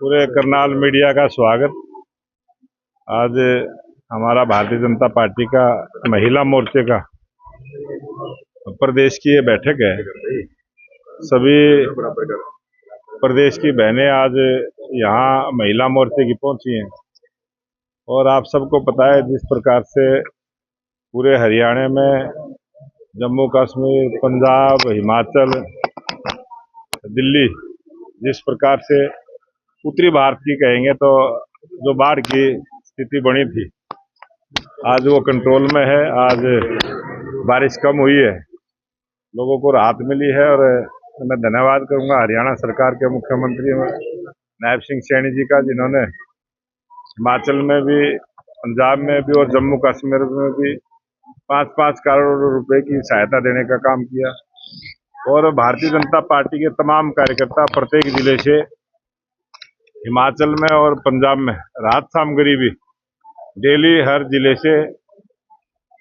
पूरे करनाल मीडिया का स्वागत। आज हमारा भारतीय जनता पार्टी का महिला मोर्चे का प्रदेश की ये बैठक है। सभी प्रदेश की बहनें आज यहाँ महिला मोर्चे की पहुंची हैं और आप सबको पता है जिस प्रकार से पूरे हरियाणा में, जम्मू कश्मीर, पंजाब, हिमाचल, दिल्ली, जिस प्रकार से उत्तरी भारत की कहेंगे तो जो बाढ़ की स्थिति बनी थी, आज वो कंट्रोल में है। आज बारिश कम हुई है, लोगों को राहत मिली है और मैं धन्यवाद करूंगा हरियाणा सरकार के मुख्यमंत्री नायब सिंह सैनी जी का, जिन्होंने हिमाचल में भी, पंजाब में भी और जम्मू कश्मीर में भी 5-5 करोड़ रुपए की सहायता देने का काम किया। और भारतीय जनता पार्टी के तमाम कार्यकर्ता प्रत्येक जिले से, हिमाचल में और पंजाब में राहत सामग्री भी डेली हर जिले से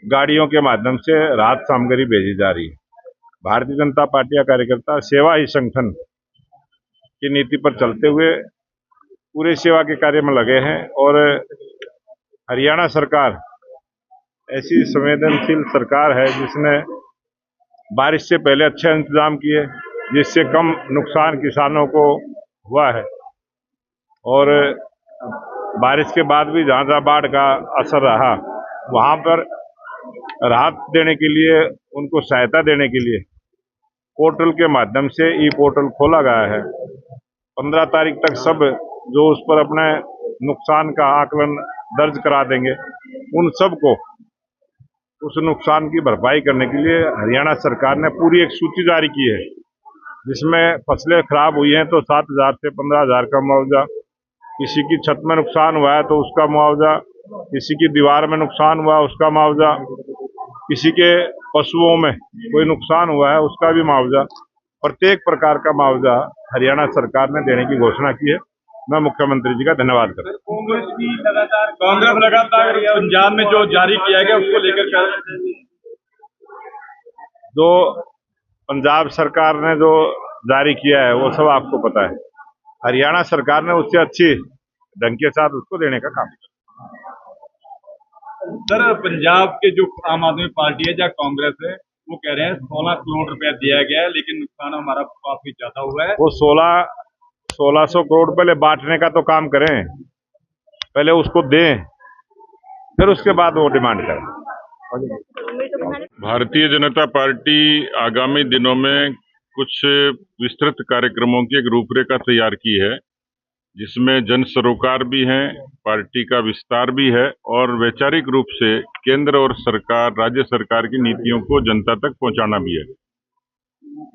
गाड़ियों के माध्यम से राहत सामग्री भेजी जा रही है। भारतीय जनता पार्टी का कार्यकर्ता सेवा ही संगठन की नीति पर चलते हुए पूरे सेवा के कार्य में लगे हैं और हरियाणा सरकार ऐसी संवेदनशील सरकार है जिसने बारिश से पहले अच्छे इंतजाम किए, जिससे कम नुकसान किसानों को हुआ है। और बारिश के बाद भी जहां जहां बाढ़ का असर रहा, वहां पर राहत देने के लिए, उनको सहायता देने के लिए पोर्टल के माध्यम से ई पोर्टल खोला गया है। 15 तारीख तक सब जो उस पर अपने नुकसान का आकलन दर्ज करा देंगे, उन सबको उस नुकसान की भरपाई करने के लिए हरियाणा सरकार ने पूरी एक सूची जारी की है, जिसमें फसलें खराब हुई हैं तो 7,000 से 15,000 का मुआवजा, किसी की छत में नुकसान हुआ है तो उसका मुआवजा, किसी की दीवार में नुकसान हुआ उसका मुआवजा, किसी के पशुओं में कोई नुकसान हुआ है उसका भी मुआवजा, प्रत्येक प्रकार का मुआवजा हरियाणा सरकार ने देने की घोषणा की है। मैं मुख्यमंत्री जी का धन्यवाद करता हूं। कांग्रेस लगातार पंजाब में जो जारी किया गया उसको लेकर जो पंजाब सरकार ने जो जारी किया है वो सब आपको पता है। हरियाणा सरकार ने उससे अच्छी ढंग के साथ उसको देने का काम किया। सर, पंजाब के जो आम आदमी पार्टी है या कांग्रेस है, वो कह रहे हैं 16 करोड़ रुपया दिया गया है, लेकिन नुकसान हमारा काफी ज्यादा हुआ है। वो 1600 करोड़ पहले बांटने का तो काम करें, पहले उसको दें, फिर उसके बाद वो डिमांड करें। भारतीय जनता पार्टी आगामी दिनों में कुछ विस्तृत कार्यक्रमों की एक रूपरेखा तैयार की है, जिसमें जन सरोकार भी हैं, पार्टी का विस्तार भी है और वैचारिक रूप से केंद्र और सरकार, राज्य सरकार की नीतियों को जनता तक पहुंचाना भी है।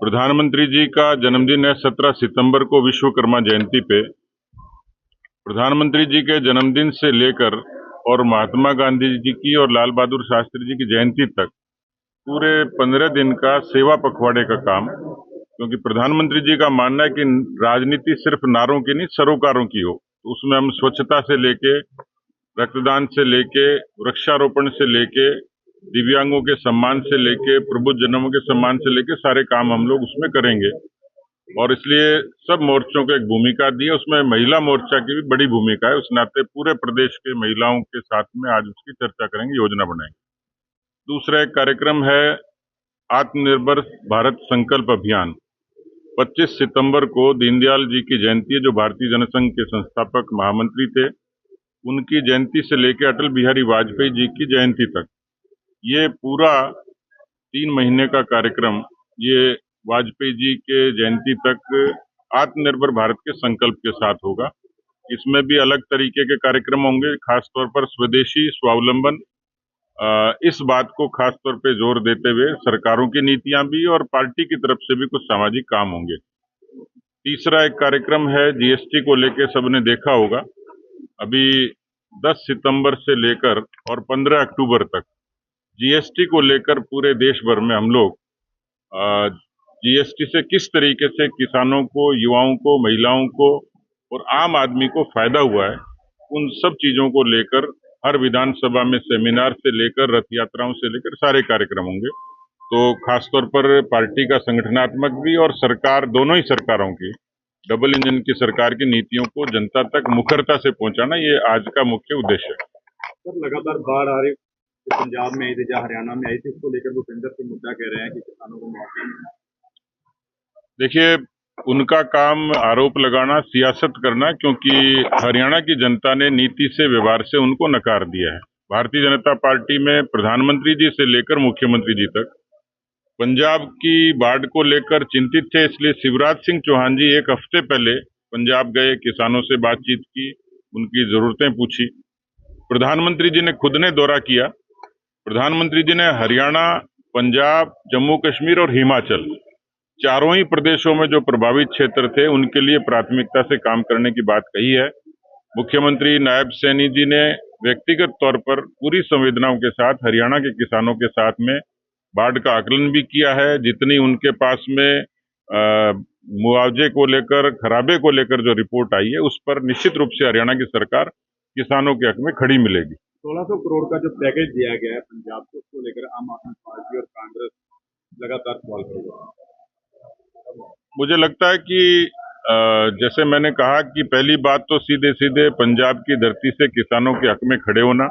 प्रधानमंत्री जी का जन्मदिन है 17 सितंबर को, विश्वकर्मा जयंती पे। प्रधानमंत्री जी के जन्मदिन से लेकर और महात्मा गांधी जी की और लाल बहादुर शास्त्री जी की जयंती तक पूरे 15 दिन का सेवा पखवाड़े का काम, क्योंकि प्रधानमंत्री जी का मानना है कि राजनीति सिर्फ नारों की नहीं, सरोकारों की हो। तो उसमें हम स्वच्छता से लेके, रक्तदान से लेके, वृक्षारोपण से लेके, दिव्यांगों के सम्मान से लेके, प्रबुद्धजनों के सम्मान से लेके सारे काम हम लोग उसमें करेंगे। और इसलिए सब मोर्चों को एक भूमिका दी है, उसमें महिला मोर्चा की भी बड़ी भूमिका है। उस नाते पूरे प्रदेश के महिलाओं के साथ में आज उसकी चर्चा करेंगे, योजना बनाएंगे। दूसरा एक कार्यक्रम है आत्मनिर्भर भारत संकल्प अभियान। 25 सितंबर को दीनदयाल जी की जयंती है, जो भारतीय जनसंघ के संस्थापक महामंत्री थे। उनकी जयंती से लेकर अटल बिहारी वाजपेयी जी की जयंती तक ये पूरा 3 महीने का कार्यक्रम, ये वाजपेयी जी के जयंती तक आत्मनिर्भर भारत के संकल्प के साथ होगा। इसमें भी अलग तरीके के कार्यक्रम होंगे, खासतौर पर स्वदेशी स्वावलंबन, इस बात को खासतौर पे जोर देते हुए सरकारों की नीतियां भी और पार्टी की तरफ से भी कुछ सामाजिक काम होंगे। तीसरा एक कार्यक्रम है जीएसटी को लेके, सबने देखा होगा अभी 10 सितंबर से लेकर और 15 अक्टूबर तक जीएसटी को लेकर पूरे देश भर में हम लोग जीएसटी से किस तरीके से किसानों को, युवाओं को, महिलाओं को और आम आदमी को फायदा हुआ है, उन सब चीजों को लेकर हर विधानसभा में सेमिनार से लेकर रथ यात्राओं से लेकर सारे कार्यक्रम होंगे। तो खासतौर पर पार्टी का संगठनात्मक भी और सरकार, दोनों ही सरकारों की डबल इंजन की सरकार की नीतियों को जनता तक मुखरता से पहुंचाना, ये आज का मुख्य उद्देश्य है। सर लगातार बाढ़ आ रही, जो पंजाब में आई थी या हरियाणा में आई थी, इसको लेकर भूपेंद्र सिंह मुद्दा कह रहे हैं कि किसानों को मुआवजा नहीं मिला। देखिए, उनका काम आरोप लगाना, सियासत करना, क्योंकि हरियाणा की जनता ने नीति से, व्यवहार से उनको नकार दिया है। भारतीय जनता पार्टी में प्रधानमंत्री जी से लेकर मुख्यमंत्री जी तक पंजाब की बाढ़ को लेकर चिंतित थे, इसलिए शिवराज सिंह चौहान जी एक हफ्ते पहले पंजाब गए, किसानों से बातचीत की, उनकी जरूरतें पूछी। प्रधानमंत्री जी ने खुद ने दौरा किया। प्रधानमंत्री जी ने हरियाणा, पंजाब, जम्मू कश्मीर और हिमाचल चारों ही प्रदेशों में जो प्रभावित क्षेत्र थे उनके लिए प्राथमिकता से काम करने की बात कही है। मुख्यमंत्री नायब सैनी जी ने व्यक्तिगत तौर पर पूरी संवेदनाओं के साथ हरियाणा के किसानों के साथ में बाढ़ का आकलन भी किया है। जितनी उनके पास में मुआवजे को लेकर, खराबे को लेकर जो रिपोर्ट आई है, उस पर निश्चित रूप से हरियाणा की सरकार किसानों के हक में खड़ी मिलेगी। 1600 करोड़ का जो पैकेज दिया गया है पंजाब को, उसको लेकर आम आदमी पार्टी और कांग्रेस लगातार सवाल करेगा। मुझे लगता है कि जैसे मैंने कहा कि पहली बात तो सीधे सीधे पंजाब की धरती से किसानों के हक में खड़े होना।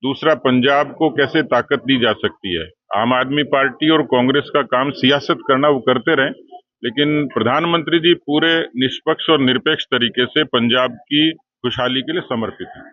दूसरा, पंजाब को कैसे ताकत दी जा सकती है। आम आदमी पार्टी और कांग्रेस का काम सियासत करना, वो करते रहें, लेकिन प्रधानमंत्री जी पूरे निष्पक्ष और निरपेक्ष तरीके से पंजाब की खुशहाली के लिए समर्पित हैं।